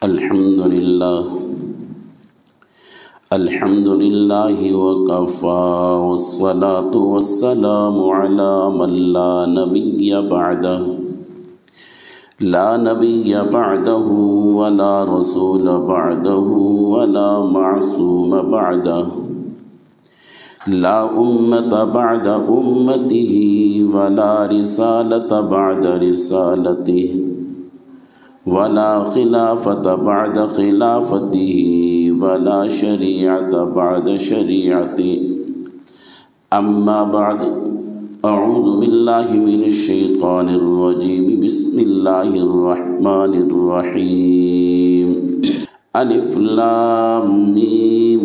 الحمد لله وكفى والصلاة والسلام على من لا نبي بعده ولا رسول بعده ولا معصوم بعده لا أمة بعد أمته ولا رسالة بعد رسالته ولا خلافة بعد خلافته ولا شريعة بعد شريعته أما بعد أعوذ بالله من الشيطان الرجيم بسم الله الرحمن الرحيم ألف لام ميم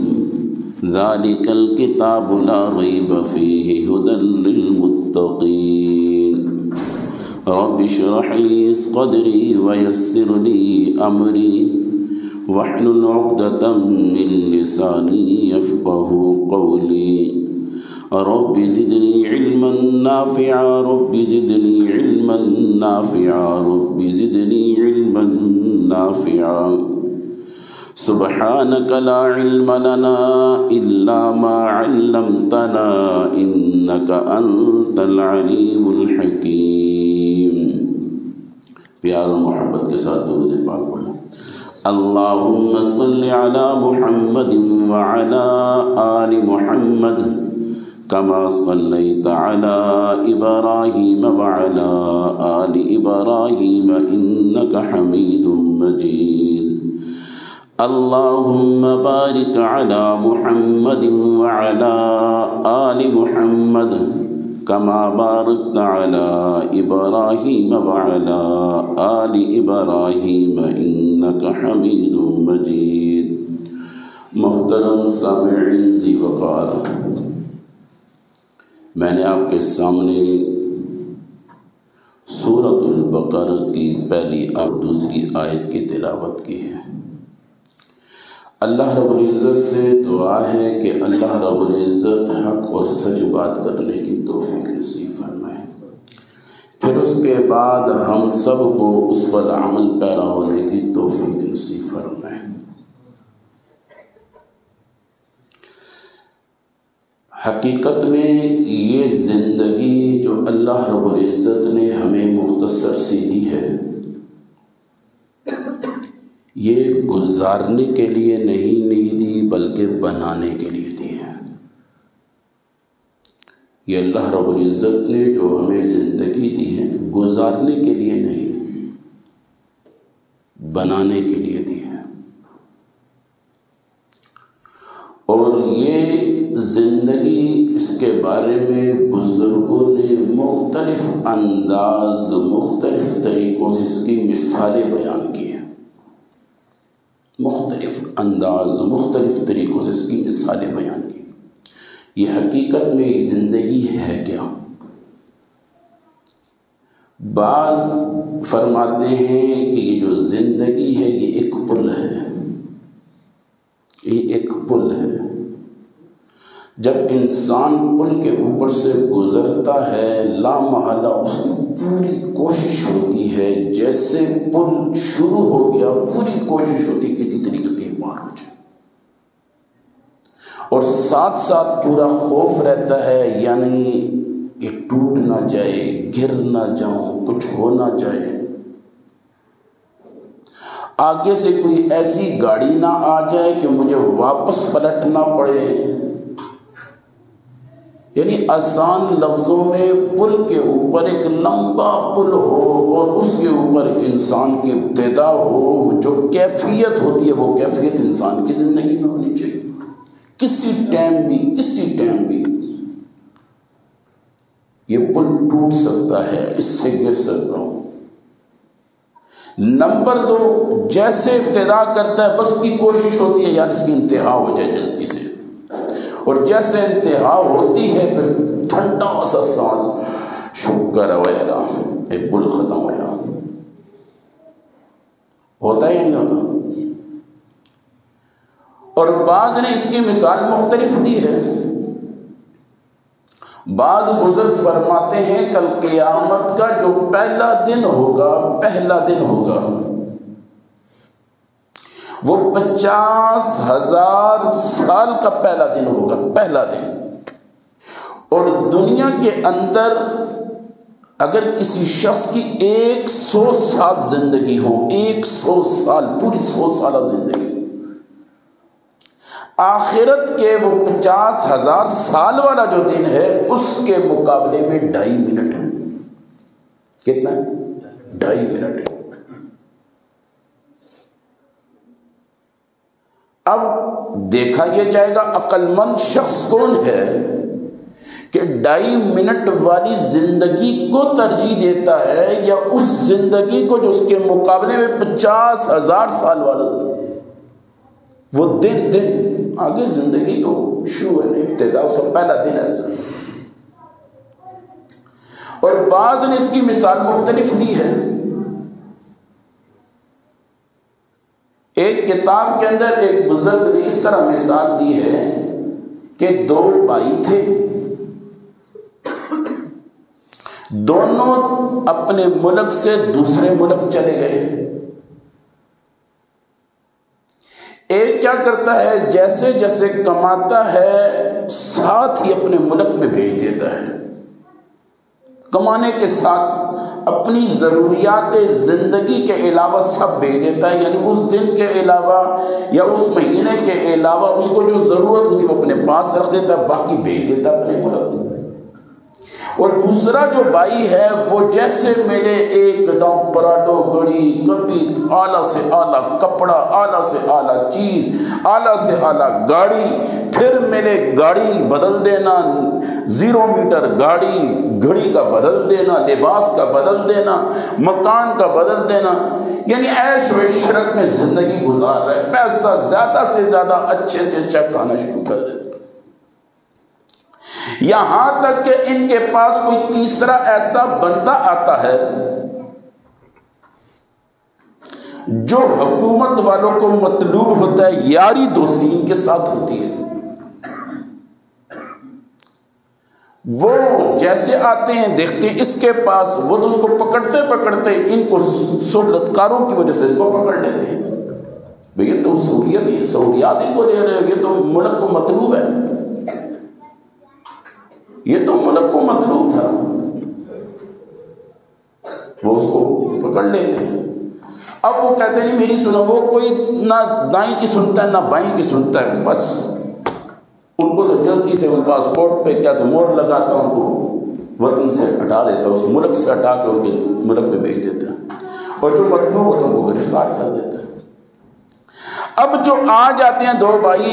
ذلك الكتاب لا ريب فيه هدى للمتقين رب اشرح لي صدري ويسر لي أمري واحلل عقدة من لساني يفقه قولي رب زدني علما نافعا رب زدني علما نافعا رب زدني علما نافعا سبحانك لا علم لنا إلا ما علمتنا إنك أنت العليم الحكيم. پیار و محبت کے ساتھ درود پاک پڑھیں. اللهم صل على محمد وعلى آل محمد كما صليت على إبراهيم وعلى آل إبراهيم إنك حميد مجيد. اللهم بارك على محمد وعلى آل محمد كما باركت على إبراهيم وعلى آل إبراهيم إنك حميد مجيد. محترم سامعین ذی وقار، میں نے آپ کے سامنے سورۃ البقرہ کی پہلی اور دوسری آیت کی تلاوت کی ہے. اللہ رب العزت سے دعا ہے کہ اللہ رب العزت حق اور سچ بات کرنے کی توفیق نصیب فرمائے. پھر اس کے بعد ہم سب کو اس پر عمل پیرا ہونے کی توفیق نصیب فرمائے. حقیقت میں یہ زندگی جو اللہ رب العزت نے ہمیں مختصر سی دی ہے، یہ گزارنے کے لیے نہیں دی بلکہ بنانے کے لیے دی ہے. یہ اللہ رب العزت نے جو ہمیں زندگی دی ہے گزارنے کے لیے نہیں، بنانے کے لیے دی ہے. اور یہ زندگی، اس کے بارے میں بزرگوں نے مختلف انداز، مختلف طریقوں سے اس کی مثالیں بیان کی ہیں. مختلف انداز، مختلف طریقوں سے اس کی مثالیں بیان کی. یہ حقیقت میں یہ زندگی ہے کیا؟ بعض فرماتے ہیں کہ یہ جو زندگی ہے یہ ایک پل ہے. یہ ایک پل ہے. جب انسان پل کے اوپر سے گزرتا ہے لا محالہ اس کی پوری کوشش ہوتی ہے، جیسے پل شروع ہو گیا پوری کوشش ہوتی ہے کسی طریقے سے پار ہو جائے، اور ساتھ ساتھ پورا خوف رہتا ہے یعنی یہ ٹوٹ نہ جائے، گر نہ جاؤں، کچھ ہو نہ جائے، آگے سے کوئی ایسی گاڑی نہ آ جائے کہ مجھے واپس پلٹنا پڑے. یعنی آسان لفظوں میں پل کے اوپر ایک لمبا پل ہو اور اس کے اوپر انسان کی ابتدا ہو، جو کیفیت ہوتی ہے وہ کیفیت انسان کی زندگی میں ہونی چاہیے. کسی ٹائم بھی یہ پل ٹوٹ سکتا ہے، اس سے گر سکتا ہوں. نمبر 2، جیسے ابتدا کرتا ہے بس کی کوشش ہوتی ہے یار اس کی انتہا ہو جائے جلدی سے، اور جیسے انتہا ہوتی ہے پھر ٹھنڈا سا سانس، شکر وغیرہ ایک پل ختم ہوا. ہوتا ہے یا نہیں ہوتا؟ اور بعض نے اس کی مثال مختلف دی ہے. بعض بزرگ فرماتے ہیں کل قیامت کا جو پہلا دن ہوگا وہ 50,000 سال کا پہلا دن ہوگا، پہلا دن۔ اور دنیا کے اندر اگر کسی شخص کی 100 سال زندگی ہو، 100 سال، پوری 100 سالہ زندگی، آخرت کے وہ 50,000 سال والا جو دن ہے اس کے مقابلے میں 2.5 منٹ ہے۔ کتنا ہے؟ 2.5 منٹ۔ اب دیکھا یہ جائے گا عقل مند شخص کون ہے کہ 2.5 منٹ والی زندگی کو ترجیح دیتا ہے یا اس زندگی کو جو اس کے مقابلے میں 50,000 سال والا زندگی، وہ دن آگے زندگی تو شروع ہے، ابتدا اس کا پہلا دن ایسا۔ اور بعض نے اس کی مثال مختلف دی ہے۔ ایک کتاب کے اندر ایک بزرگ نے اس طرح مثال دی ہے کہ 2 بھائی تھے، دونوں اپنے ملک سے دوسرے ملک چلے گئے۔ ایک کیا کرتا ہے، جیسے جیسے کماتا ہے ساتھ ہی اپنے ملک میں بھیج دیتا ہے، کمانے کے ساتھ اپنی ضروریات زندگی کے علاوہ سب بھیج دیتا ہے، یعنی اس دن کے علاوہ یا اس مہینے کے علاوہ اس کو جو ضرورت ہوتی ہے وہ اپنے پاس رکھ دیتا ہے، باقی بھیج دیتا ہے اپنے ملک میں۔ اور دوسرا جو بھائی ہے وہ جیسے ملے ایک دم پراڈو گڑی، کبھی اعلیٰ سے اعلیٰ کپڑا، اعلیٰ سے اعلیٰ چیز، اعلیٰ سے اعلیٰ گاڑی، پھر ملے گاڑی بدل دینا، 0 میٹر گاڑی، گھڑی کا بدل دینا، لباس کا بدل دینا، مکان کا بدل دینا، یعنی عیش و عشرت میں زندگی گزار رہے، پیسہ زیادہ سے زیادہ اچھے سے اچھا کھانا شروع کر دیتے، یہاں تک کہ ان کے پاس کوئی تیسرا ایسا بندہ آتا ہے جو حکومت والوں کو مطلوب ہوتا ہے، یاری دوستی ان کے ساتھ ہوتی ہے، وہ جیسے آتے ہیں دیکھتے ہیں اس کے پاس، وہ تو اس کو پکڑتے پکڑتے ان کو سہولتکاروں کی وجہ سے ان کو پکڑ لیتے ہیں، بھئی یہ تو سہولیات ان کو دے رہے ہیں، یہ تو ملک کو مطلوب ہے، یہ تو ملک کو مطلوب تھا، وہ اس کو پکڑ لیتے ہیں۔ اب وہ کہتے نہیں میری سنو، وہ کوئی نہ دائیں کی سنتا ہے نہ بائیں کی سنتا ہے، بس ان کو تو جلدی سے ان پاسپورٹ پہ کیا سے مور لگاتا ان کو وطن سے ہٹا دیتا، اس ملک سے ہٹا کے ان کے ملک پہ بھیج دیتا ہے، اور جو مطلوب ہوتا ہے ان کو گرفتار کر دیتا ہے۔ اب جو آ جاتے ہیں 2 بھائی،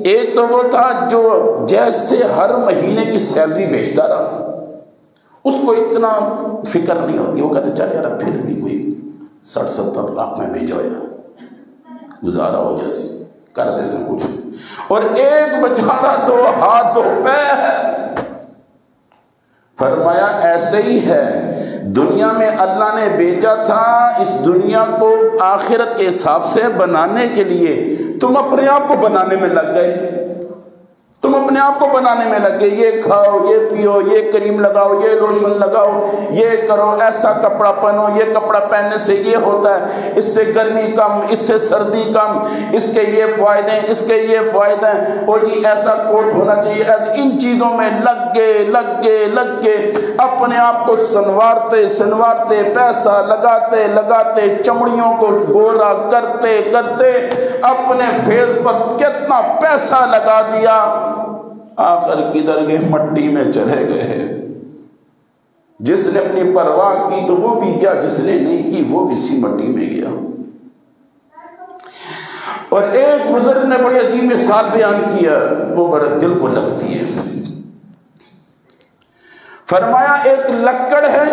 ایک تو وہ تھا جو جیسے ہر مہینے کی سیلری بیچتا رہا، اس کو اتنا فکر نہیں ہوتی، وہ کہتے چل یار پھر بھی کوئی 60-70 لاکھ میں بھیجا یا گزارا ہو جیسے کر دے سب کچھ، اور ایک بیچارہ 2 ہاتھ 2 پیر ہے۔ فرمایا ایسے ہی ہے، دنیا میں اللہ نے بھیجا تھا اس دنیا کو آخرت کے حساب سے بنانے کے لیے، تم اپنے آپ کو بنانے میں لگ گئے، تم اپنے آپ کو بنانے میں لگ گئے، یہ کھاؤ، یہ پیو، یہ کریم لگاؤ، یہ لوشن لگاؤ، یہ کرو، ایسا کپڑا پہنو، یہ کپڑا پہننے سے یہ ہوتا ہے، اس سے گرمی کم، اس سے سردی کم، اس کے یہ فائدے ہیں، اس کے یہ فائدے ہیں، اور جی ایسا کوٹ ہونا چاہیے، ایسے ان چیزوں میں لگ کے اپنے آپ کو سنوارتے پیسہ لگاتے چمڑیوں کو گورا کرتے اپنے فیس پر کتنا پیسہ لگا دیا، آخر کدھر گئے؟ مٹی میں چلے گئے۔ جس نے اپنی پرواہ کی تو وہ بھی گیا، جس نے نہیں کی وہ بھی اسی مٹی میں گیا۔ اور ایک بزرگ نے بڑی عجیب مثال بیان کیا، وہ بڑا دل کو لگتی ہے۔ فرمایا ایک لکڑ ہے،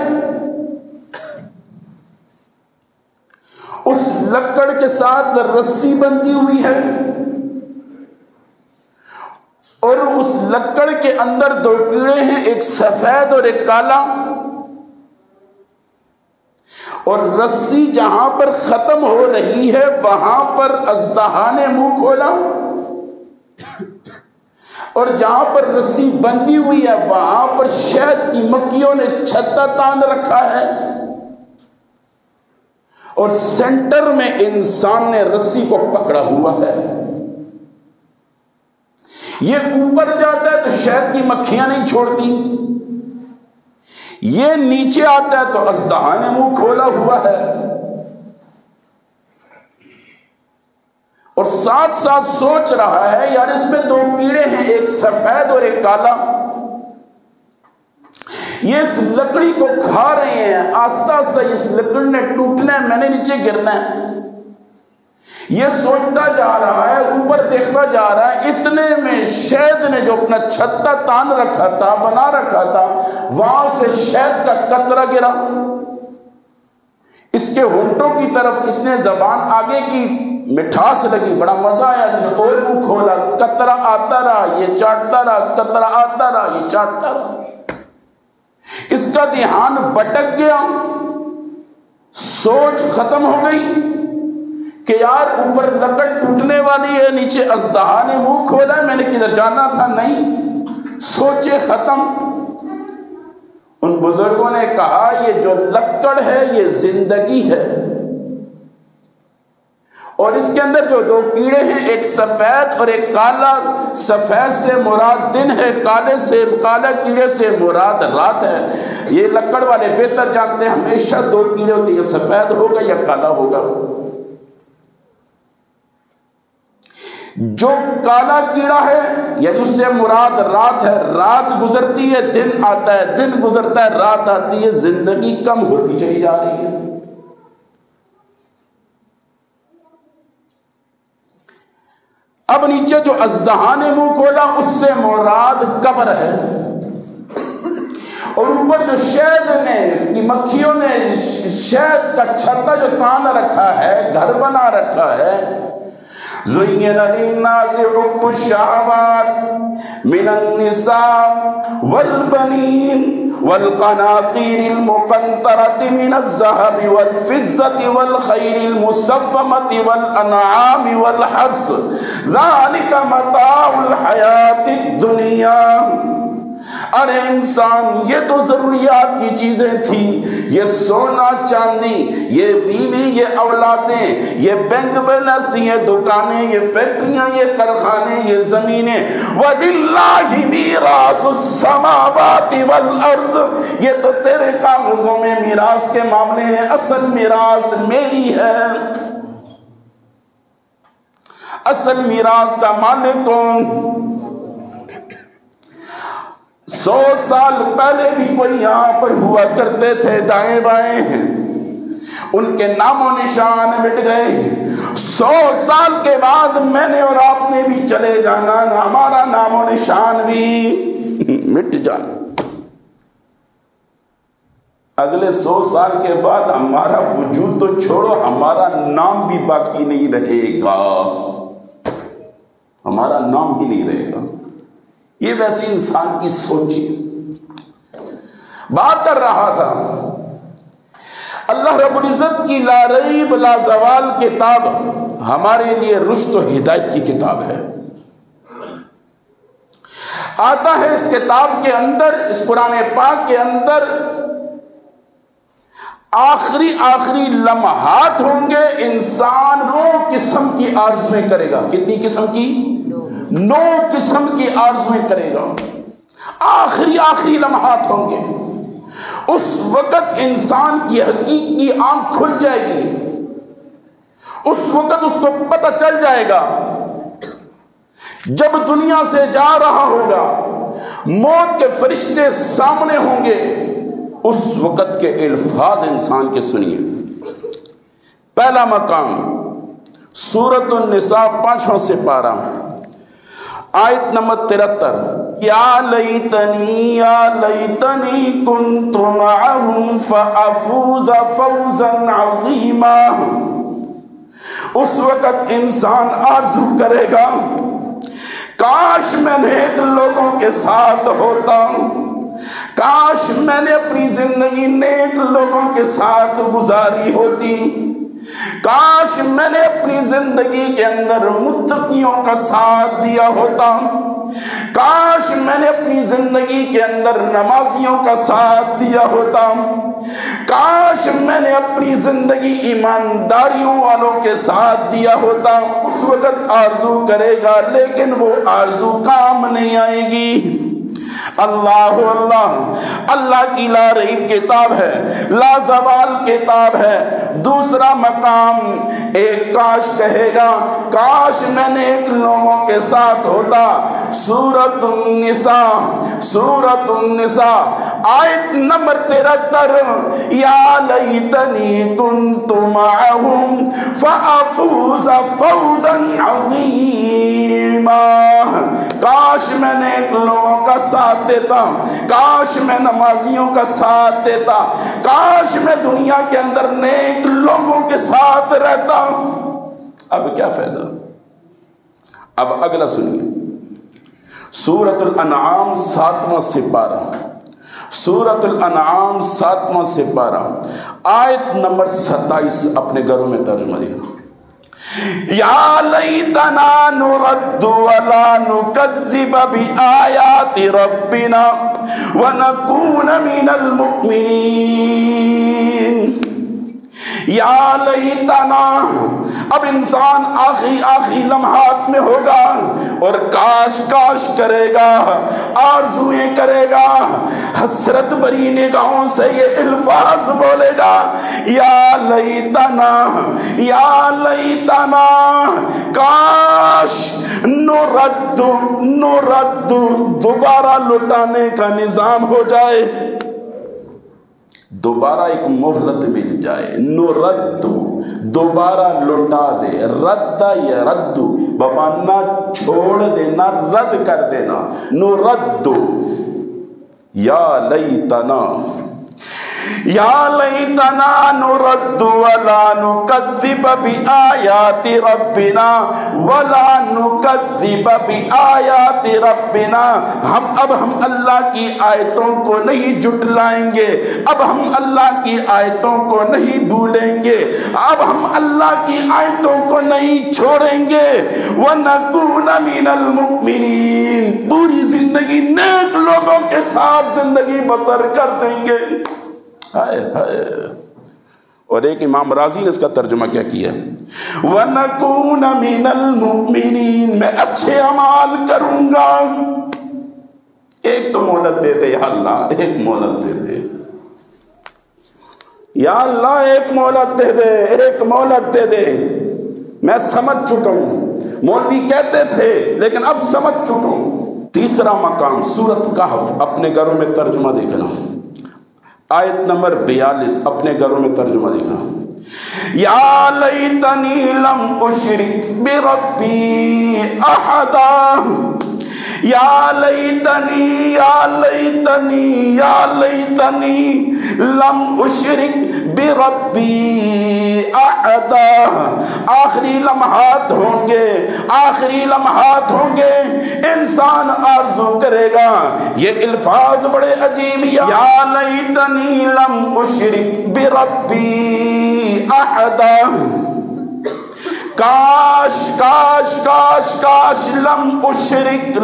اس لکڑ کے ساتھ رسی بندھی ہوئی ہے، اور اس لکڑ کے اندر 2 کیڑے ہیں، ایک سفید اور ایک کالا، اور رسی جہاں پر ختم ہو رہی ہے وہاں پر اژدہا نے منہ کھولا، اور جہاں پر رسی بندھی ہوئی ہے وہاں پر شہد کی مکھیوں نے چھتا تان رکھا ہے، اور سینٹر میں انسان نے رسی کو پکڑا ہوا ہے. یہ اوپر جاتا ہے تو شہد کی مکھیاں نہیں چھوڑتی، یہ نیچے آتا ہے تو اژدہا نے منہ کھولا ہوا ہے. اور ساتھ ساتھ سوچ رہا ہے یار اس میں دو کیڑے ہیں، ایک سفید اور ایک کالا، یہ اس لکڑی کو کھا رہے ہیں، آہستہ آہستہ اس لکڑی نے ٹوٹنا ہے، میں نے نیچے گرنا ہے. یہ سوچتا جا رہا ہے، اوپر دیکھتا جا رہا ہے. اتنے میں شہد نے جو اپنا چھتا تان رکھا تھا، بنا رکھا تھا، وہاں سے شہد کا قطرہ گرا. اس کے ہونٹوں کی طرف اس نے زبان آگے کی، مٹھاس لگی، بڑا مزہ آیا، اس نے اور منہ کھولا، قطرہ آتا رہا، یہ چاٹتا رہا، قطرہ آتا رہا، یہ چاٹتا رہا. اس کا دھیان بٹک گیا، سوچ ختم ہو گئی کہ یار اوپر لکڑ ٹوٹنے والی ہے، نیچے اژدہا نے منہ کھولا ہے، میں نے کدھر جانا تھا. نہیں، سوچے ختم. ان بزرگوں نے کہا یہ جو لکڑ ہے یہ زندگی ہے، اور اس کے اندر جو دو کیڑے ہیں، ایک سفید اور ایک کالا. سفید سے مراد دن ہے، کالے کیڑے سے مراد رات ہے. یہ لکڑ والے بہتر جانتے ہیں، ہمیشہ دو کیڑے ہوتے ہیں، یہ سفید ہوگا یا کالا ہوگا. جو کالا کیڑا ہے یعنی اس سے مراد رات ہے، رات گزرتی ہے دن آتا ہے، دن گزرتا ہے رات آتی ہے، زندگی کم ہوتی چلی جا رہی ہے. اب نیچے جو اژدہا نے منہ کھولا اس سے مراد قبر ہے، اور اوپر جو شہد نے کی مکھیوں نے شہد کا چھتا جو تان رکھا ہے، گھر بنا رکھا ہے. زُيِّنَ لِلنَّاسِ حُبُّ الشَّهَوَاتِ مِنَ النِّسَاءِ وَالْبَنِينَ وَالْقَنَاطِيرِ الْمُقَنطَرَةِ مِنَ الذَّهَبِ وَالْفِضَّةِ وَالْخَيْلِ الْمُسَوَّمَةِ وَالْأَنْعَامِ وَالْحَرْثِ ذَلِكَ مَتَاعُ الْحَيَاةِ الدُّنْيَا. ارے انسان، یہ تو ضروریات کی چیزیں تھیں، یہ سونا چاندی، یہ بیوی، یہ اولادیں، یہ بینک بیلنس، یہ دکانیں، یہ فیکٹریاں، یہ کارخانے، یہ زمینیں. وَلِلَّهِ مِيرَاثُ السَّمَاوَاتِ وَالْأَرْضِ. یہ تو تیرے کاغذوں میں میراث کے معاملے ہیں، اصل میراث میری ہے. اصل میراث کا مالک کون؟ 100 سال پہلے بھی کوئی یہاں پر ہوا کرتے تھے، دائیں بائیں ہیں، ان کے نام و نشان مٹ گئے. 100 سال کے بعد میں نے اور آپ نے بھی چلے جانا، ہمارا نام و نشان بھی مٹ جانا. اگلے 100 سال کے بعد ہمارا وجود تو چھوڑو، ہمارا نام بھی باقی نہیں رہے گا، ہمارا نام بھی نہیں رہے گا. یہ ویسی انسان کی سوچ ہے. بات کر رہا تھا اللہ رب العزت کی لا ریب لا زوال کتاب ہمارے لیے رشد و ہدایت کی کتاب ہے. آتا ہے اس کتاب کے اندر، اس قرآن پاک کے اندر آخری لمحات ہوں گے، انسان 9 قسم کی آرزویں کرے گا. کتنی قسم کی؟ 9 قسم کی آرزویں کرے گا. آخری لمحات ہوں گے. اس وقت انسان کی حقیقی آنکھ کھل جائے گی. اس وقت اس کو پتہ چل جائے گا، جب دنیا سے جا رہا ہوگا، موت کے فرشتے سامنے ہوں گے، اس وقت کے الفاظ انسان کے سنیے. پہلا مقام سورۃ النساء 5واں سپارہ آیت نمبر 73. یا لیتنی کنت معہم فافوز فوزا عظیما. اس وقت انسان آرزو کرے گا کاش میں نیک لوگوں کے ساتھ ہوتا، کاش میں نے اپنی زندگی نیک لوگوں کے ساتھ گزاری ہوتی، کاش میں نے اپنی زندگی کے اندر متقیوں کا ساتھ دیا ہوتا. کاش میں نے اپنی زندگی کے اندر نمازیوں کا ساتھ دیا ہوتا، کاش میں نے اپنی زندگی ایمانداریوں والوں کے ساتھ دیا ہوتا۔ اس وقت آرزو کرے گا لیکن وہ آرزو کام نہیں آئے گی۔ اللہ اللہ، اللہ کی لا ریب کتاب ہے، لا زوال کتاب ہے۔ دوسرا مقام ایک کاش کہے گا، کاش میں نے ایک لوگوں کے ساتھ ہوتا۔ سورۃ النساء، سورۃ النساء آیت نمبر 73، یا لیتنی کنت معہم فافوز فوزا عظیما۔ کاش میں نے ایک لوگوں کا ساتھ دیتا، کاش میں نمازیوں کا ساتھ دیتا، کاش میں دنیا کے اندر نیک لوگوں کے ساتھ رہتا۔ اب کیا فائدہ؟ اب اگلا سنیے، سورۃ الانعام 7واں سپارہ، سورۃ الانعام 7واں سپارہ آیت نمبر 27 اپنے گھروں میں ترجمہ دینا۔ یا لیتنا نرد ولا نکذب بآیات ربنا ونکون من المؤمنین۔ یا لیتنا، اب انسان آخری لمحات میں ہوگا اور کاش کاش کرے گا، آرزویں کرے گا، حسرت بری نگاہوں سے یہ الفاظ بولے گا، یا لیتنا، یا لیتنا، کاش نرد دوبارہ لٹانے کا نظام ہو جائے، دوبارہ ایک مہلت مل جائے۔ نرد دوبارہ لٹا دے، رد یا رد بمانا چھوڑ دینا، رد کر دینا، نرد، یا لیتنا، یا لیتنا نرد ولا نکذب بآیات ربنا ولا نکذب بآیات ربنا۔ اب ہم اللہ کی آیتوں کو نہیں جھٹلائیں گے، اب ہم اللہ کی آیتوں کو نہیں بھولیں گے، اب ہم اللہ کی آیتوں کو نہیں چھوڑیں گے۔ وَنَكُونَ مِنَ الْمُؤْمِنِينَ، پوری زندگی نیک لوگوں کے ساتھ زندگی بسر کر دیں گے۔ ہائے ہائے۔ اور ایک امام راضی نے اس کا ترجمہ کیا کیا، وَنَكُونَ مِنَ الْمُؤْمِنِينَ، میں اچھے اعمال کروں گا۔ ایک تو مہلت دے دے یا اللہ، ایک مہلت دے دے یا اللہ، ایک مہلت دے دے، ایک مہلت دے دے۔ میں سمجھ چکا ہوں، مولوی کہتے تھے لیکن اب سمجھ چکا ہوں۔ تیسرا مقام سورۃ کہف، اپنے گھروں میں ترجمہ دیکھنا، آیت نمبر 42 اپنے گھروں میں ترجمہ دیکھا۔ یا لیتنی لم اشرک بربی احدا، یا لیتنی، یا لیتنی، یا لیتنی لم اشرک بربی احدا۔ آخری لمحات ہوں گے، آخری لمحات ہوں گے، انسان آرزو کرے گا۔ یہ الفاظ بڑے عجیب، یا لیتنی لم اشرک بربی احدا، کاش کاش کاش کاش لم اشرک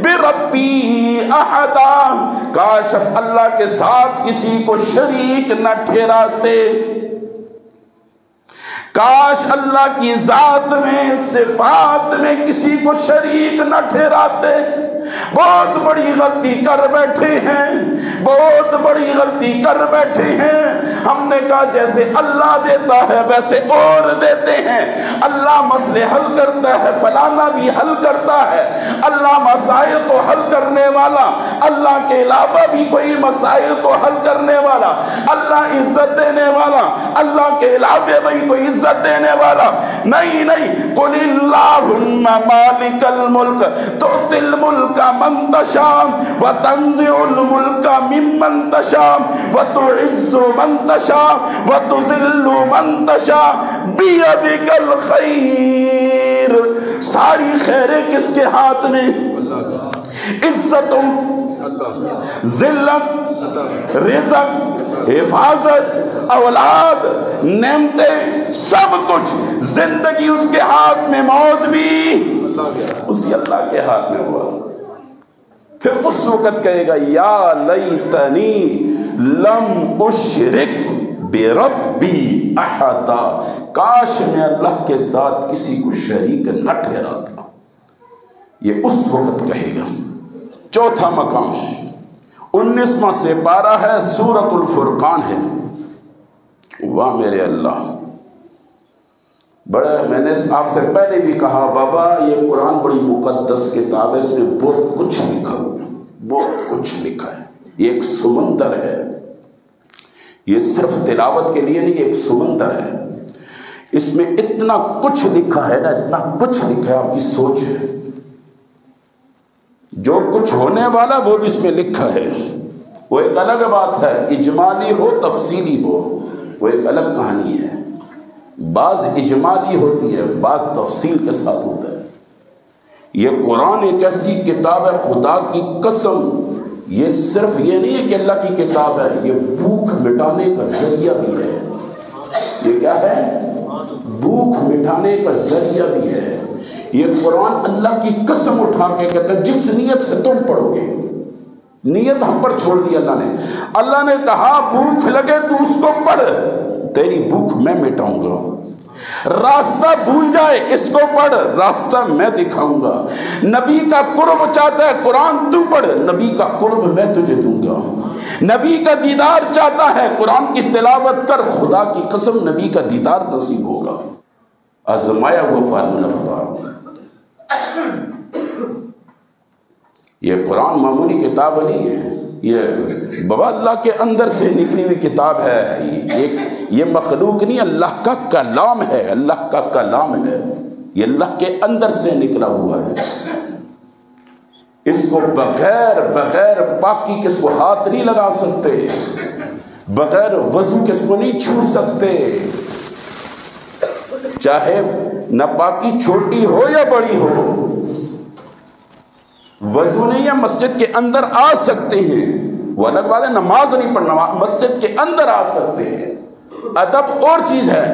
بربی احدا، کاش ہم اللہ کے ساتھ کسی کو شریک نہ ٹھہراتے، کاش اللہ کی ذات میں، صفات میں کسی کو شریک نہ ٹھہراتے۔ بہت بڑی غلطی کر بیٹھے ہیں، بہت بڑی غلطی کر بیٹھے ہیں۔ ہم نے کہا جیسے اللہ دیتا ہے ویسے اور دیتے ہیں، اللہ مسئلے حل کرتا ہے، فلانا بھی حل کرتا ہے، اللہ مسائل کو حل کرنے والا، اللہ کے علاوہ بھی کوئی مسائل کو حل کرنے والا، اللہ عزت دینے والا، اللہ کے علاوہ بھی کوئی عزت دینے والا نہیں۔ قل اللہم مالک الملک تؤتی الملک من تشاء وتنزع الملک ممن تشاء وتعز من تشاء وتذل من تشاء بیدک الخیر۔ ساری خیریں کس کے ہاتھ میں؟ عزت، ذلت، رزق، حفاظت، اولاد، نعمتیں، سب کچھ، زندگی اس کے ہاتھ میں، موت بھی اسی اللہ کے ہاتھ میں ہوا۔ پھر اس وقت کہے گا یا لیتنی لم اشرک بربی احدا، کاش میں اللہ کے ساتھ کسی کو شریک نہ ٹھہراتا۔ یہ اس وقت کہے گا۔ چوتھا مقام 19واں سپارہ ہے، سورۃ الفرقان ہے۔ واہ میرے اللہ، بڑا، میں نے آپ سے پہلے بھی کہا بابا یہ قرآن بڑی مقدس کتاب ہے، اس میں بہت کچھ لکھا ہوا ہے، بہت کچھ لکھا ہے۔ یہ ایک سمندر ہے، یہ صرف تلاوت کے لیے نہیں، ایک سمندر ہے۔ اس میں اتنا کچھ لکھا ہے نا، اتنا کچھ لکھا ہے، آپ کی سوچ ہے، جو کچھ ہونے والا وہ بھی اس میں لکھا ہے۔ وہ ایک الگ بات ہے، اجمالی ہو تفصیلی ہو، وہ ایک الگ کہانی ہے۔ بعض اجمالی ہوتی ہے، بعض تفصیل کے ساتھ ہوتا ہے۔ یہ قرآن ایک ایسی کتاب ہے، خدا کی قسم، یہ صرف یہ نہیں ہے کہ اللہ کی کتاب ہے، یہ بھوک مٹانے کا ذریعہ بھی ہے۔ یہ کیا ہے؟ بھوک مٹانے کا ذریعہ بھی ہے۔ یہ قرآن اللہ کی قسم اٹھا کے کہتا ہے جس نیت سے تم پڑھو گے، نیت ہم پر چھوڑ دی اللہ نے۔ اللہ نے کہا بھوک لگے تو اس کو پڑھ، تیری بھوک میں مٹاؤں گا۔ راستہ بھول جائے اس کو پڑھ، راستہ میں دکھاؤں گا۔ نبی کا قرب چاہتا ہے قرآن تو پڑھ، نبی کا قرب میں تجھے دوں گا۔ نبی کا دیدار چاہتا ہے قرآن کی تلاوت کر، خدا کی قسم نبی کا دیدار نصیب ہوگا۔ آزمایا ہوا فارمولہ بتا رہا ہوں۔ یہ قرآن معمولی کتاب نہیں ہے، یہ بابا اللہ کے اندر سے نکلی ہوئی کتاب ہے۔ یہ مخلوق نہیں، اللہ کا کلام ہے، اللہ کا کلام ہے، یہ اللہ کے اندر سے نکلا ہوا ہے۔ اس کو بغیر پاکی کے اس کو ہاتھ نہیں لگا سکتے، بغیر وضو کے اس کو نہیں چھو سکتے، چاہے ناپاکی چھوٹی ہو یا بڑی ہو۔ وضو نہیں ہے، مسجد کے اندر آ سکتے ہیں، وہ الگ بات ہے، نماز نہیں پڑھنا، مسجد کے اندر آ سکتے ہیں، ادب اور چیز ہے،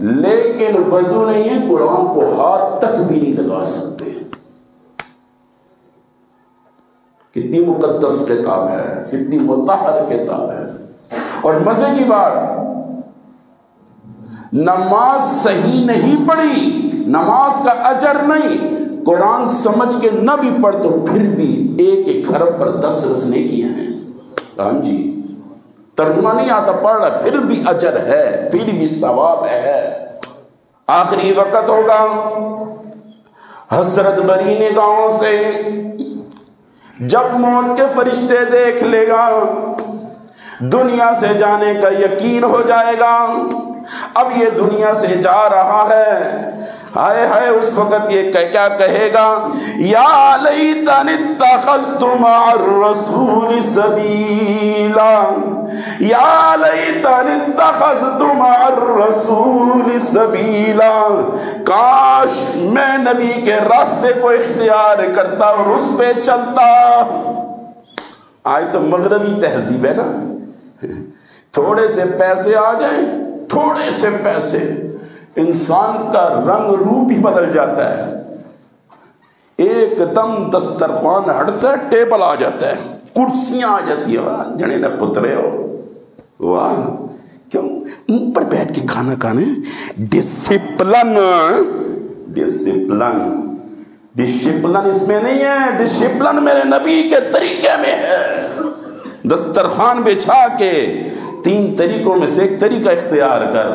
لیکن وضو نہیں ہے، قرآن کو ہاتھ تک بھی نہیں لگا سکتے۔ کتنی مقدس کتاب ہے، کتنی مطہر کتاب ہے۔ اور مزے کی بات، نماز صحیح نہیں پڑھی، نماز کا اجر نہیں، قرآن سمجھ کے نہ بھی پڑھ تو پھر بھی 1 ارب پر 10 رسنے کیے ہیں۔ ہاں جی، ترجمہ نہیں آتا، پڑھ رہا پھر بھی اجر ہے، پھر بھی ثواب ہے۔ آخری وقت ہوگا، حسرت بری نگاہوں سے جب موت کے فرشتے دیکھ لے گا، دنیا سے جانے کا یقین ہو جائے گا، اب یہ دنیا سے جا رہا ہے۔ ہائے ہائے، اس وقت یہ کیا کہے گا؟ یا لیتنی اتخذت مع الرسول سبیلا، یا لیتنی اتخذت مع الرسول سبیلا، کاش میں نبی کے راستے کو اختیار کرتا اور اس پہ چلتا۔ آج تو مغربی تہذیب ہے نا، تھوڑے سے پیسے آ جائیں، تھوڑے سے پیسے، انسان کا رنگ روپ ہی بدل جاتا ہے، ایک دم دسترخوان ہٹتا ہے، ٹیبل آ جاتا ہے، کرسیاں آ جاتی ہیں، واہ جنے نہ پترے ہو، واہ کیوں اوپر بیٹھ کے کھانا کھانے، ڈسپلن ڈسپلن ڈسپلن اس میں نہیں ہے، ڈسپلن میرے نبی کے طریقے میں ہے۔ دسترخوان بچھا کے 3 طریقوں میں سے ایک طریقہ اختیار کر،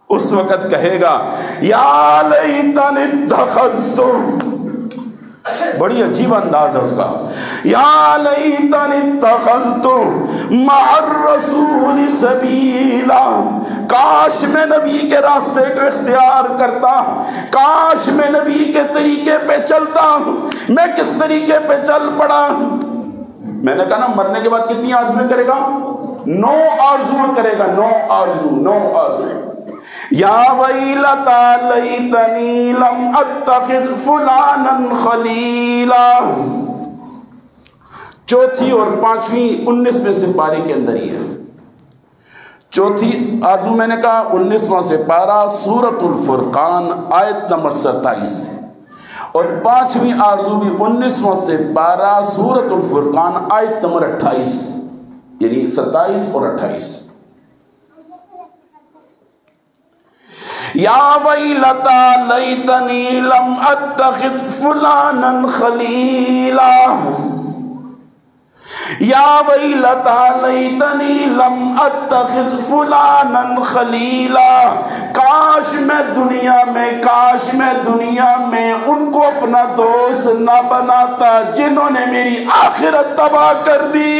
اس وقت کہے گا یا لیتنی اتخذت، بڑی عجیب انداز ہے اس کا، یا لیتنی اتخذت مع الرسول سبیلا، کاش میں نبی کے راستے کو اختیار کرتا، کاش میں نبی کے طریقے پہ چلتا۔ میں کس طریقے پہ چل پڑا؟ میں نے کہا نا، مرنے کے بعد کتنی آرزویں کرے گا؟ 9 آرزویں کرے گا، 9 آرزو۔ یا ویلتا لیتنی لم اتخذ فلانا خلیلا، چوتھی اور پانچویں 19ویں سپارے کے اندر ہی ہے. چوتھی آرزو میں نے کہا 19واں سپارہ سورۃ الفرقان آیت نمبر 27، اور پانچویں آرزو بھی 19واں سپارہ سورۃ الفرقان آیت نمبر 28، یعنی 27 اور 28. یا ویلتا لیتنی لم اتخذ فلانا خلیلا، یا ویلتا لیتنی لم اتخذ فلانا خلیلا، کاش میں دنیا میں ان کو اپنا دوست نہ بناتا جنہوں نے میری آخرت تباہ کر دی.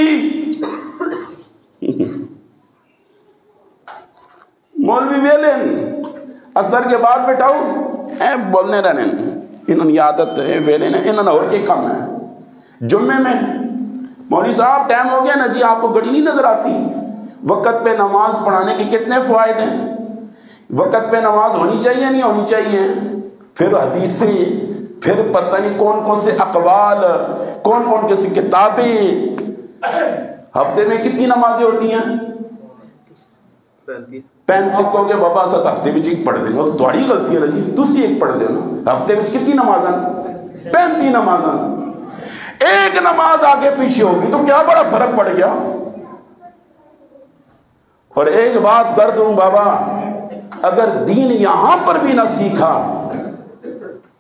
مولوی ویلن اثر کے بعد بیٹھاؤ بولنے رہنے، انہوں نے عادت ہے ویلے نے، انہوں نے اور کے کم ہے. جمعے میں مولوی صاحب ٹائم ہو گیا نا جی، آپ کو گھڑی نہیں نظر آتی؟ وقت پہ نماز پڑھانے کے کتنے فوائد ہیں؟ وقت پہ نماز ہونی چاہیے نہیں ہونی چاہیے؟ پھر حدیثیں، پھر پتہ نہیں کون کون سے اقوال، کون کون سی کتابیں. ہفتے میں کتنی نمازیں ہوتی ہیں؟ 35 کو گے بابا سات ہفتے میں ایک پڑھ دینا تو تھوڑی غلطی ہے نا جی، تسی ایک پڑھ دینا. ہفتے میں کتنی نمازاں؟ 35 نمازاں. ایک نماز آگے پیچھے ہوگی تو کیا بڑا فرق پڑ گیا. اور ایک بات کر دوں بابا، اگر دین یہاں پر بھی نہ سیکھا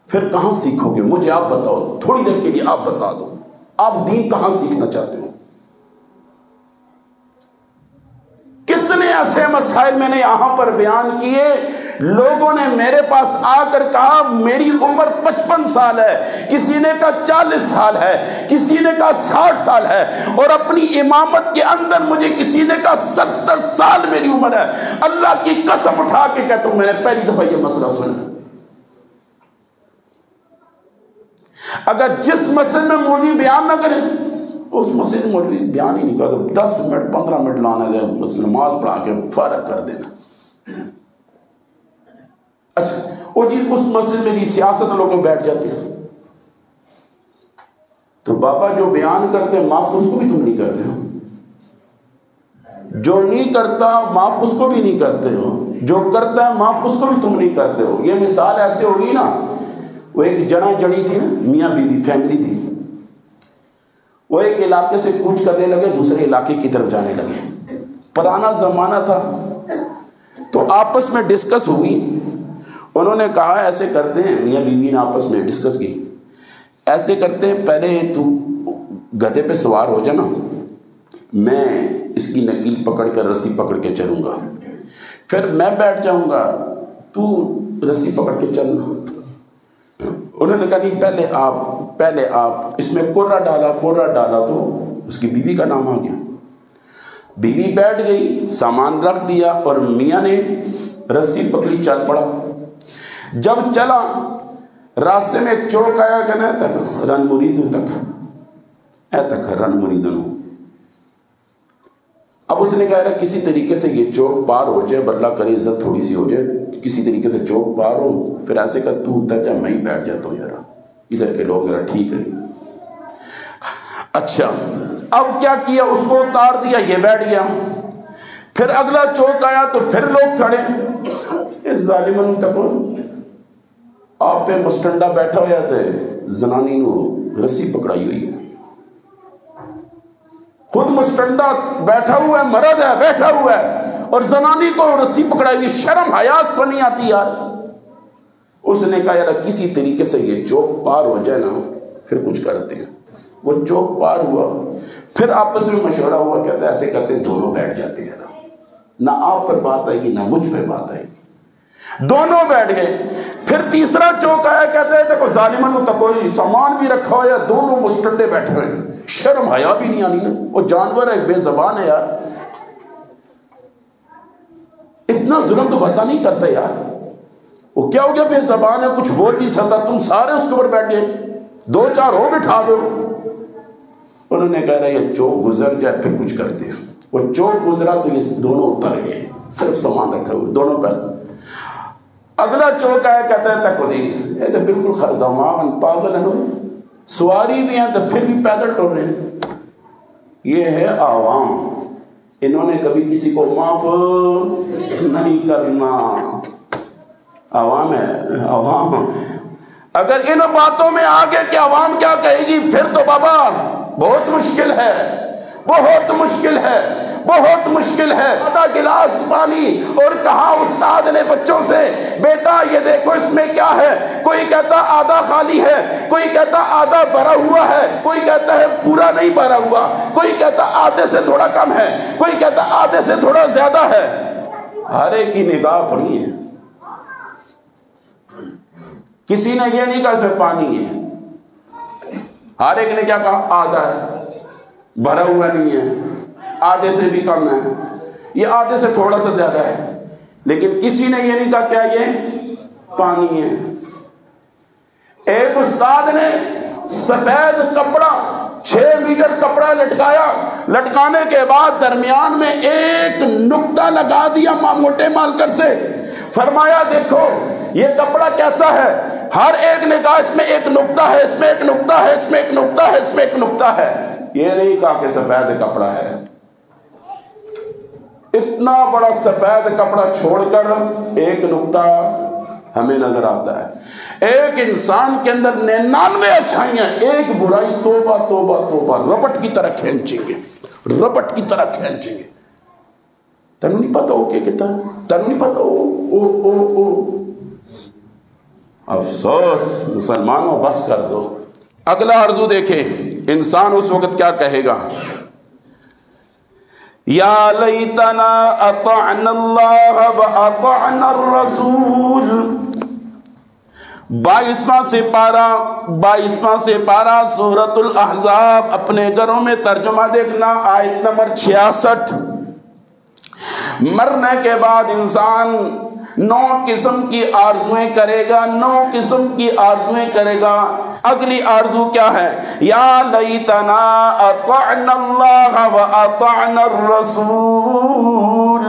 پھر کہاں سیکھو گے؟ مجھے آپ بتاؤ، تھوڑی دیر کے لیے آپ بتا دو، آپ دین کہاں سیکھنا چاہتے ہو؟ کتنے ایسے مسائل میں نے یہاں پر بیان کیے، لوگوں نے میرے پاس آ کر کہا میری عمر 55 سال ہے، کسی نے کہا 40 سال ہے، کسی نے کہا 60 سال ہے، اور اپنی امامت کے اندر مجھے کسی نے کہا 70 سال میری عمر ہے. اللہ کی قسم اٹھا کے کہتا ہوں میں نے پہلی دفعہ یہ مسئلہ سنا. اگر جس مسئلے میں مولوی بیان نہ کرے اس مسئلے میں مولوی بیان ہی نہیں کرتا، 10 منٹ 15 منٹ لانا دے، بس نماز پڑھا کے فارغ کر دینا. اچھا وہ جی اس مسئلے میں جی سیاست لوگ بیٹھ جاتے ہیں، تو بابا جو بیان کرتے ہیں معاف تو اس کو بھی تم نہیں کرتے ہو، جو نہیں کرتا معاف اس کو بھی نہیں کرتے ہو، جو کرتا ہے معاف اس کو بھی تم نہیں کرتے ہو. یہ مثال ایسے ہوگی نا، وہ ایک جنا جڑی تھی نا، میاں بیوی فیملی تھی، وہ ایک علاقے سے کوچ کرنے لگے، دوسرے علاقے کی طرف جانے لگے. پرانا زمانہ تھا تو آپس میں ڈسکس ہوئی. انہوں نے کہا ایسے کرتے ہیں، میاں بیوی نے آپس میں ڈسکس کی، ایسے کرتے ہیں پہلے تو گدھے پہ سوار ہو جانا، میں اس کی نکیل پکڑ کر رسی پکڑ کے چلوں گا، پھر میں بیٹھ جاؤں گا، تو رسی پکڑ کے چلنا. انہوں نے کہا نہیں پہلے آپ اس میں کورا ڈالا تو اس کی بیوی کا نام آ گیا. بیوی بیٹھ گئی، سامان رکھ دیا، اور میاں نے رسی پکڑی، چل پڑا. جب چلا راستے میں ایک چوک آیا کہ نا تک رن مریدوں تک رن مریدوں. اب اس نے کہا کسی طریقے سے یہ چوک پار ہو جائے، بلّہ کرے عزت تھوڑی سی ہو جائے، کسی طریقے سے چوک پار ہو، پھر ایسے کر تو اتر جا، میں ہی بیٹھ جاتا ہوں، ذرا ادھر کے لوگ ذرا ٹھیک ہے. اچھا اب کیا کیا، اس کو اتار دیا، یہ بیٹھ گیا. پھر اگلا چوک آیا تو پھر لوگ کھڑے، اس ظالمن تک آپ پہ مسٹنڈا بیٹھا ہوا تھے، زنانی نو رسی پکڑائی ہوئی ہے، خود مسٹنڈا بیٹھا ہوا ہے، مرد ہے بیٹھا ہوا ہے، اور زنانی کو رسی پکڑائی ہوئی. شرم حیاس کو نہیں آتی یار. اس نے کہا یار کسی طریقے سے یہ چوک پار ہو جائے نا پھر کچھ کرتے ہیں. وہ چوک پار ہوا، پھر آپس میں مشورہ ہوا، کہتے ایسے کرتے دونوں بیٹھ جاتے ہیں، نہ آپ پر بات آئے گی نہ مجھ پہ بات آئے گی. دونوں بیٹھ گئے. پھر تیسرا چوک آیا، کہتے ہیں دیکھو ظالمن تک کوئی سامان بھی رکھا ہوا ہے، دونوں مسٹنڈے بیٹھے ہیں، شرم حیا بھی نہیں آنی نا. وہ جانور ہے، بے زبان ہے یار، اتنا ظلم تو بندہ نہیں کرتا یار. وہ کیا ہو گیا، بے زبان ہے، کچھ بول نہیں سکتا، تم سارے اس کے اوپر بیٹھ گئے، 2-4 اور بٹھا دو. انہوں نے کہا یہ چوک گزر جائے پھر کچھ کرتے ہیں. وہ چوک گزرا تو یہ دونوں اتر گئے، صرف سامان رکھا ہوئے دونوں پہ. اگلا چوک آیا، کہتا ہے تک جی یہ تو بالکل خردماغ پاگل ہے، سواری بھی ہیں تو پھر بھی پیدل ٹور رہے ہیں. یہ ہے عوام، انہوں نے کبھی کسی کو معاف نہیں کرنا. عوام ہے عوام. اگر ان باتوں میں آگے کہ عوام کیا کہے گی، پھر تو بابا بہت مشکل ہے، بہت مشکل ہے، بہت مشکل ہے. آدھا گلاس پانی اور کہا استاد نے بچوں سے بیٹا یہ دیکھو اس میں کیا ہے، کوئی کہتا آدھا خالی ہے، کوئی کہتا آدھا بھرا ہوا ہے، کوئی کہتا ہے پورا نہیں بھرا ہوا، کوئی کہتا آدھے سے تھوڑا کم ہے، کوئی کہتا آدھے سے تھوڑا زیادہ ہے. ہر ایک کی نگاہ پڑی ہے. کسی نے یہ نہیں کہا اس میں پانی ہے، ہر ایک نے کیا کہا آدھا ہے، بھرا ہوا نہیں ہے، آدھے سے بھی کم ہے، یہ آدھے سے تھوڑا سا زیادہ ہے. لیکن کسی نے یہ نہیں کہا کیا یہ پانی ہے. ایک استاد نے سفید کپڑا 6 میٹر کپڑا لٹکایا، لٹکانے کے بعد درمیان میں ایک نقطہ لگا دیا موٹے مارکر سے، فرمایا دیکھو یہ کپڑا کیسا ہے. ہر ایک نے کہا اس میں ایک نقطہ ہے، اس میں ایک نقطہ ہے، اس میں ایک نقطہ ہے، اس میں ایک نقطہ ہے. یہ نہیں کہا کہ سفید کپڑا ہے. اتنا بڑا سفید کپڑا چھوڑ کر ایک نقطہ ہمیں نظر آتا ہے. ایک انسان کے اندر 99 اچھائیاں، ایک برائی توبہ توبہ توبہ ربٹ کی طرح کھینچیں گے، ربٹ کی طرح کھینچیں گے. تنو نہیں پتا ہو کیا کہتا ہے، تنو نہیں پتا ہو. افسوس مسلمانوں بس کر دو. اگلا عرضو دیکھیں، انسان اس وقت کیا کہے گا، یا لیتنا اطعنا اللہ واطعنا الرسول. 22واں سپارہ سورۃ الاحزاب، اپنے گھروں میں ترجمہ دیکھنا، آیت نمبر 66. مرنے کے بعد انسان 9 قسم کی آرزویں کرے گا، 9 قسم کی آرزویں کرے گا. اگلی آرزو کیا ہے، یا لیتنا اطعنا اللہ واطعنا الرسول.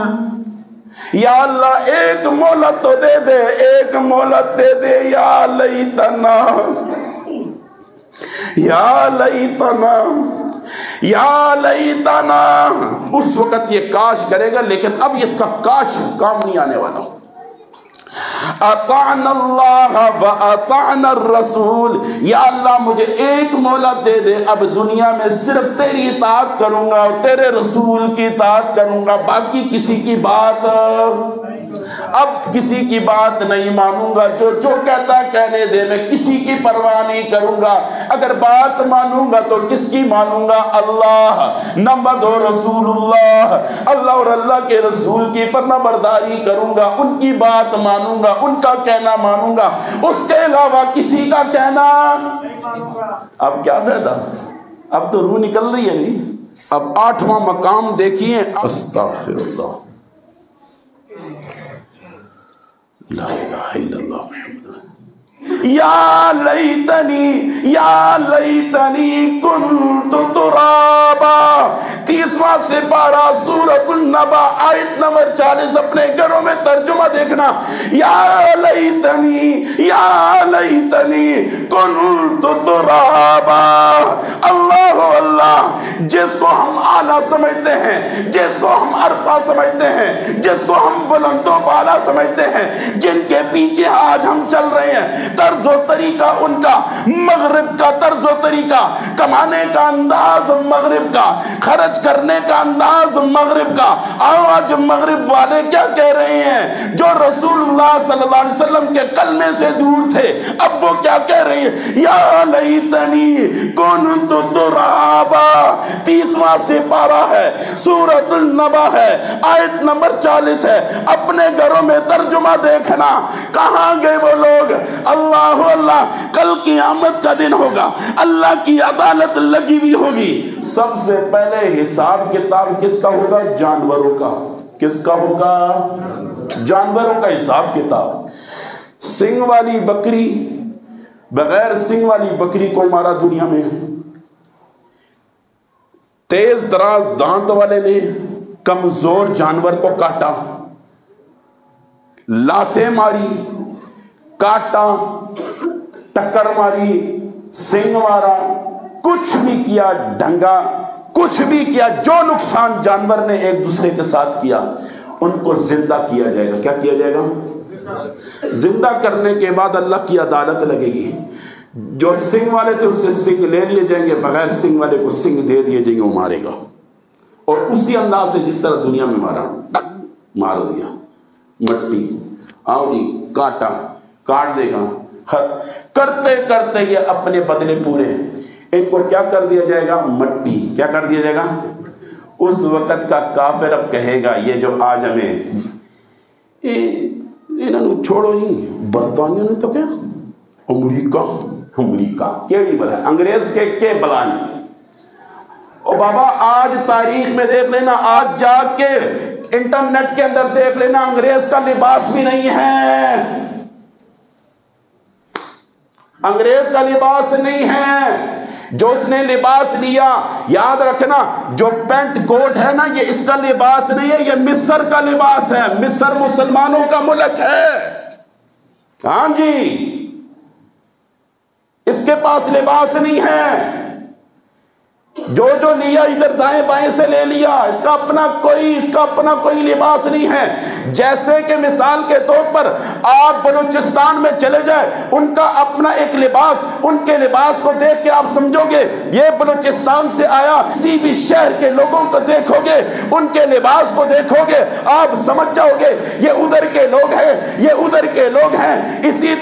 یا اللہ ایک مہلت تو دے دے، ایک مہلت دے دے. یا لیتنا، یا لیتنا، یا لیتنا. اس وقت یہ کاش کرے گا، لیکن اب اس کا کاش کام نہیں آنے والا. اطعنا اللہ واطعنا الرسول. یا اللہ مجھے ایک مہلت دے دے، اب دنیا میں صرف تیری اطاعت کروں گا اور تیرے رسول کی اطاعت کروں گا، باقی کسی کی بات، اب کسی کی بات نہیں مانوں گا. جو کہتا کہنے دے، میں کسی کی پرواہ نہیں کروں گا. اگر بات مانوں گا تو کس کی مانوں گا، اللہ نمبر 2 رسول اللہ، اللہ اور اللہ کے رسول کی فرما برداری کروں گا، ان کی بات مانوں گا، ان کا کہنا مانوں گا، اس کے علاوہ کسی کا کہنا نہیں مانوں گا. اب کیا فائدہ، اب تو روح نکل رہی ہے. نہیں، اب 8واں مقام دیکھیے، استغفر اللہ، لا الہ الا اللہ محمد. یا لیتنی، یا لیتنی کنت ترابا. 30واں سپارہ سورۃ النبا، آیت نمبر 40، اپنے گھروں میں ترجمہ دیکھنا. یا لیتنی، یا لیتنی کنت ترابا. اللہ اللہ، جس کو ہم اعلیٰ سمجھتے ہیں، جس کو ہم عرفہ سمجھتے ہیں، جس کو ہم بلند و بالا سمجھتے ہیں، جن کے پیچھے آج ہم چل رہے ہیں، طرز و طریقہ ان کا مغرب کا طرز و طریقہ، کمانے کا انداز مغرب کا، خرچ کرنے کا انداز مغرب کا. آج مغرب والے کیا کہہ رہے ہیں، جو رسول اللہ صلی اللہ علیہ وسلم کے کلمے سے دور تھے، اب وہ کیا کہہ رہے ہیں، یا لیتنی کنت ترابا. 30واں سپارہ ہے، سورۃ النبا ہے، آیت نمبر 40 ہے. اپنے گھروں میں ترجمہ دیکھنا. کہاں گئے وہ لوگ، اللہ اللہ، کل قیامت کا دن ہوگا، اللہ کی عدالت لگی ہوئی ہوگی. سب سے پہلے حساب کتاب کس کا ہوگا، جانوروں کا. کس کا ہوگا، جانوروں کا حساب کتاب. سنگ والی بکری، بغیر سنگ والی بکری کو مارا دنیا میں، تیز دراز دانت والے نے کمزور جانور کو کاٹا، لاتیں ماری، کاٹا، ٹکر ماری، سنگ مارا، کچھ بھی کیا، ڈھنگا، کچھ بھی کیا، جو نقصان جانور نے ایک دوسرے کے ساتھ کیا ان کو زندہ کیا جائے گا۔ کیا کیا جائے گا؟ زندہ کرنے کے بعد اللہ کی عدالت لگے گی۔ جو سنگ والے تھے اس سے سنگ لے لیے جائیں گے، بغیر سنگ والے کو سنگ دے دیے جائیں گے، وہ مارے گا، اور اسی انداز سے جس طرح دنیا میں مارا، ٹک مار دیا، مٹی آؤ جی کاٹا، کاٹ دے گا، کرتے کرتے یہ اپنے بدلے پورے، ان کو کیا کر دیا جائے گا؟ مٹی۔ کیا کر دیا جائے گا؟ اس وقت کا کافر اب کہے گا یہ جو آج ہمیں انہوں نے چھوڑو جی، برطانیہ نے تو کیا امریکہ کیڑی بلا، انگریز کے بلان۔ او بابا آج تاریخ میں دیکھ لینا، آج جا کے انٹرنیٹ کے اندر دیکھ لینا، انگریز کا لباس بھی نہیں ہے، انگریز کا لباس نہیں ہے۔ جو اس نے لباس لیا، یاد رکھنا جو پینٹ کوٹ ہے نا، یہ اس کا لباس نہیں ہے، یہ مصر کا لباس ہے۔ مصر مسلمانوں کا ملک ہے، ہاں جی، اس کے پاس لباس نہیں ہے۔ جو لیا ادھر دائیں بائیں سے لے لیا، اس کا اپنا کوئی لباس نہیں ہے۔ جیسے کہ مثال کے طور پر آپ بلوچستان میں چلے جائیں، ان کا اپنا ایک لباس، ان کے لباس کو دیکھ کے آپ سمجھو گے یہ بلوچستان سے آیا۔ کسی بھی شہر کے لوگوں کو دیکھو گے، ان کے لباس کو دیکھو گے، آپ سمجھ جاؤ گے یہ ادھر کے لوگ ہیں، یہ ادھر کے لوگ ہیں۔ اسی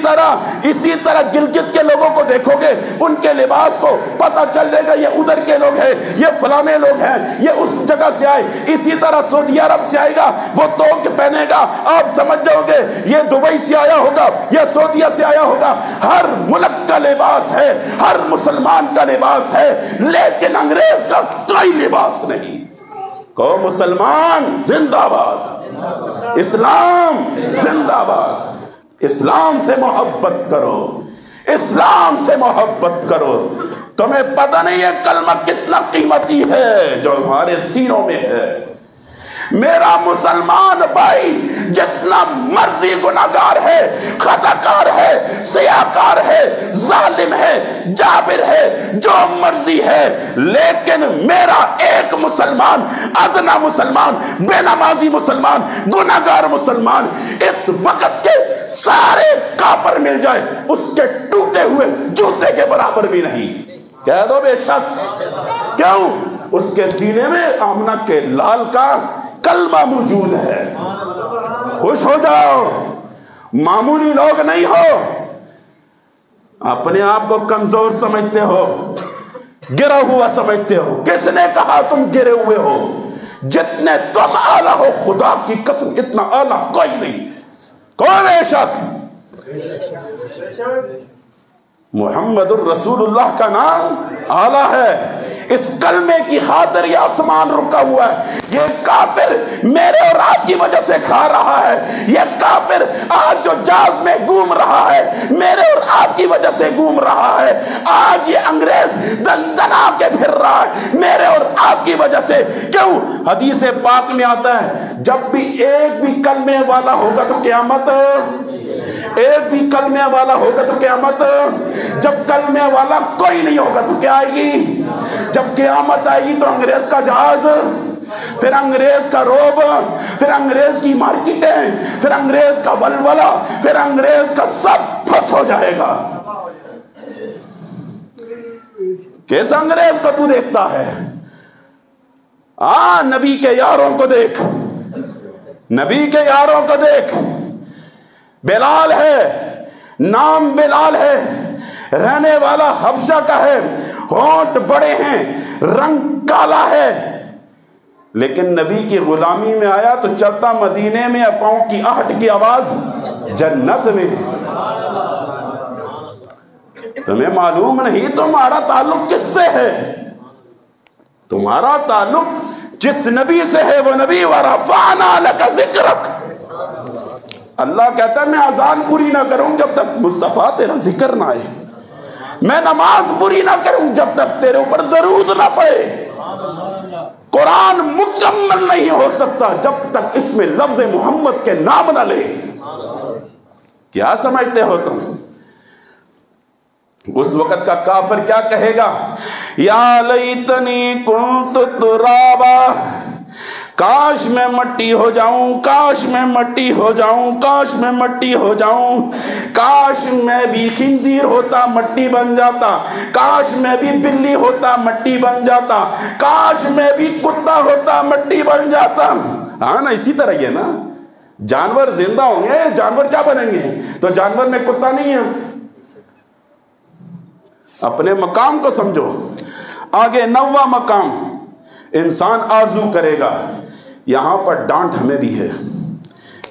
طرح گلگت کے لوگوں کو دیکھو گے، ان کے لباس کو پتہ چل جائے گا یہ ادھر کے لوگ ہیں، یہ فلانے لوگ ہیں، یہ اس جگہ سے آئے۔ اسی طرح سعودی عرب سے آئے گا، وہ توق پہنے گا، آپ سمجھ جاؤ گے یہ دبئی سے آیا ہوگا، یہ سعودیہ سے آیا ہوگا۔ ہر ملک کا لباس ہے، ہر مسلمان کا لباس ہے، لیکن انگریز کا کوئی لباس نہیں۔ کو مسلمان زندہ باد، اسلام زندہ باد۔ اسلام سے محبت کرو، اسلام سے محبت کرو۔ تمہیں پتہ نہیں ہے کلمہ کتنا قیمتی ہے جو ہمارے سینوں میں ہے۔ میرا مسلمان بھائی جتنا مرضی گناہگار ہے، خطاکار ہے، سیاہکار ہے، ظالم ہے، جابر ہے، جو مرضی ہے، لیکن میرا ایک مسلمان، ادنا مسلمان، بے نمازی مسلمان، گناہگار مسلمان، اس وقت کے سارے کافر مل جائے اس کے ٹوٹے ہوئے جوتے کے برابر بھی نہیں۔ کہہ دو بے شک۔ کیوں؟ اس کے سینے میں آمنہ کے لال کا کلمہ موجود ہے۔ خوش ہو جاؤ، معمولی لوگ نہیں ہو، اپنے آپ کو کمزور سمجھتے ہو، گرا ہوا سمجھتے ہو۔ کس نے کہا تم گرے ہوئے ہو؟ جتنے تم اعلیٰ ہو، خدا کی قسم اتنا اعلیٰ کوئی نہیں۔ کوئی بے شک محمد الرسول اللہ کا نام اعلیٰ ہے۔ اس کلمے کی خاطر یہ آسمان رکا ہوا ہے۔ یہ کافر میرے اور آپ کی وجہ سے کھا رہا ہے۔ یہ کافر آج جو جہاز میں گھوم رہا ہے میرے اور آپ کی وجہ سے گھوم رہا ہے۔ آج یہ انگریز دندنا کے پھر رہا ہے میرے اور آپ کی وجہ سے۔ کیوں؟ حدیث پاک میں آتا ہے جب بھی ایک بھی کلمے والا ہوگا تو قیامت، ایک بھی کلمے والا ہوگا تو قیامت، جب کلمے والا کوئی نہیں ہوگا تو کیا آئے گی؟ جب قیامت آئے گی تو انگریز کا جہاز، پھر انگریز کا روب، پھر انگریز کی مارکیٹیں، پھر انگریز کا ولولہ، پھر انگریز کا سب پھس ہو جائے گا۔ کیسا انگریز کو تو دیکھتا ہے؟ نبی کے یاروں کو دیکھ، نبی کے یاروں کو دیکھ۔ بلال ہے، نام بلال ہے، رہنے والا حبشہ کا ہے، ہونٹ بڑے ہیں، رنگ کالا ہے، لیکن نبی کی غلامی میں آیا تو چلتا مدینے میں، پاؤں کی آہٹ کی آواز جنت میں۔ تمہیں معلوم نہیں تمہارا تعلق کس سے ہے؟ تمہارا تعلق جس نبی سے ہے وہ نبی وَرَفَعْنَا لَكَ ذِكْرَكَ۔ اللہ کہتا ہے میں اذان پوری نہ کروں جب تک مصطفیٰ تیرا ذکر نہ آئے، میں نماز پوری نہ کروں جب تک تیرے اوپر درود نہ پڑے، قرآن مکمل نہیں ہو سکتا جب تک اس میں لفظ محمد کے نام نہ لے۔ کیا سمجھتے ہو تم؟ اس وقت کا کافر کیا کہے گا؟ یا لیتنی کنت ترابا، کاش میں مٹی ہو جاؤں، کاش میں مٹی ہو جاؤں، کاش میں مٹی ہو جاؤں، کاش میں بھی خنزیر ہوتا مٹی بن جاتا، کاش میں بھی بلی ہوتا مٹی بن جاتا، کاش میں بھی کتا ہوتا مٹی بن جاتا۔ ہاں نا، اسی طرح یہ نا، جانور زندہ ہوں گے، جانور کیا بنیں گے؟ تو جانور میں کتا نہیں ہے۔ اپنے مقام کو سمجھو۔ آگے 9واں مقام، انسان آرزو کرے گا۔ یہاں پر ڈانٹ ہمیں بھی ہے،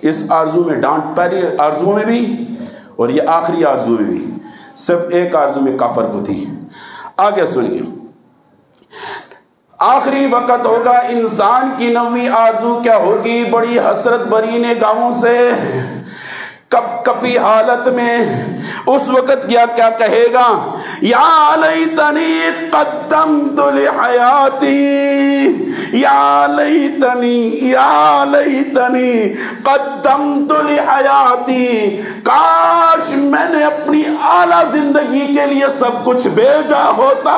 اس آرزو میں ڈانٹ، پہلی آرزو میں بھی اور یہ آخری آرزو میں بھی، صرف ایک آرزو میں کافر کو تھی۔ آگے سنیے، آخری وقت ہوگا، انسان کی 9ویں آرزو کیا ہوگی؟ بڑی حسرت بری نگاہوں سے کپ کپی حالت میں اس وقت کیا کہے گا؟ یا لیتنی قدمت لحیاتی، یا لیتنی قدمت لحیاتی، کاش میں نے اپنی اعلیٰ زندگی کے لیے سب کچھ بھیجا ہوتا۔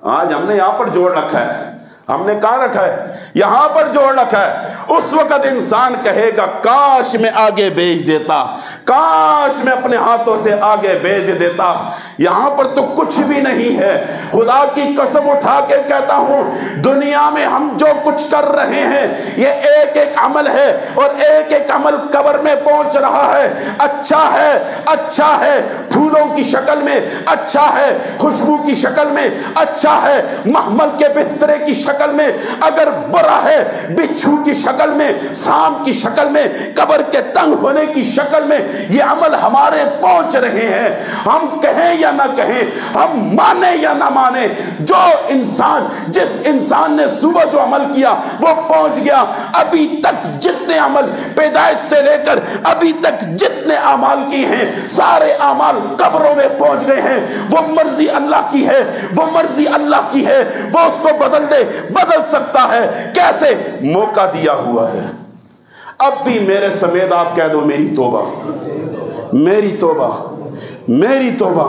آج ہم نے یہاں پر جوڑ رکھا ہے، ہم نے کہاں رکھا ہے؟ یہاں پر جوڑ رکھا ہے۔ اس وقت انسان کہے گا کاش میں آگے بھیج دیتا، کاش میں اپنے ہاتھوں سے آگے بھیج دیتا۔ یہاں پر تو کچھ بھی نہیں ہے۔ خدا کی قسم اٹھا کے کہتا ہوں، دنیا میں ہم جو کچھ کر رہے ہیں یہ ایک ایک عمل ہے، اور ایک ایک عمل قبر میں پہنچ رہا ہے۔ اچھا ہے پھولوں کی شکل میں، اچھا ہے خوشبو کی شکل میں، اچھا ہے محمل کے بسترے کی شکل میں، اگر برا ہے بچھو کی شکل میں، سانپ کی شکل میں، قبر کے تنگ ہونے کی شکل میں، یہ عمل ہمارے پہنچ رہے ہیں۔ ہم کہیں یا نہ کہیں، ہم مانیں یا نہ مانیں، جس انسان نے صبح جو عمل کیا وہ پہنچ گیا۔ ابھی تک جتنے عمل پیدائش سے لے کر ابھی تک جتنے اعمال کی ہیں، سارے اعمال قبروں میں پہنچ گئے ہیں۔ وہ مرضی اللہ کی ہے، وہ مرضی اللہ کی ہے، وہ اس کو بدل سکتا ہے۔ کیسے؟ موقع دیا ہوا ہے۔ اب بھی میرے سمیت آپ کہہ دو میری توبہ، میری توبہ، میری توبہ۔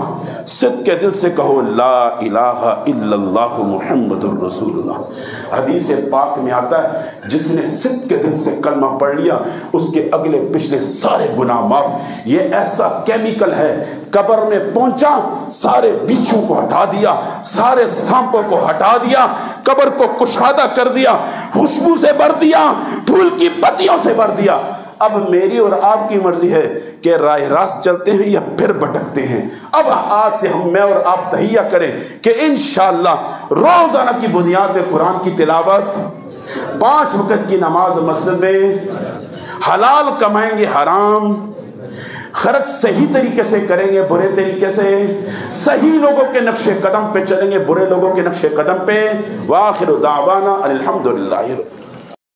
صدق کے دل سے کہو لا الہ الا اللہ محمد الرسول اللہ۔ حدیث پاک میں آتا ہے جس نے صدق کے دل سے کلمہ پڑھ لیا اس کے اگلے پچھلے سارے گناہ معاف۔ یہ ایسا کیمیکل ہے، قبر میں پہنچا، سارے بچھو کو ہٹا دیا، سارے سانپوں کو ہٹا دیا، قبر کو کشادہ کر دیا، خوشبو سے بھر دیا، پھول کی پتیوں سے بھر دیا۔ اب میری اور آپ کی مرضی ہے کہ راہ راست چلتے ہیں یا پھر بھٹکتے ہیں۔ اب آج سے میں اور آپ تہیہ کریں کہ انشاءاللہ روزانہ کی بنیاد میں قرآن کی تلاوت، 5 وقت کی نماز مسجد میں، حلال کمائیں گے حرام، خرچ صحیح طریقے سے کریں گے برے طریقے سے، صحیح لوگوں کے نقش قدم پہ چلیں گے برے لوگوں کے نقش قدم پہ۔ وآخر دعوانا الحمدللہ۔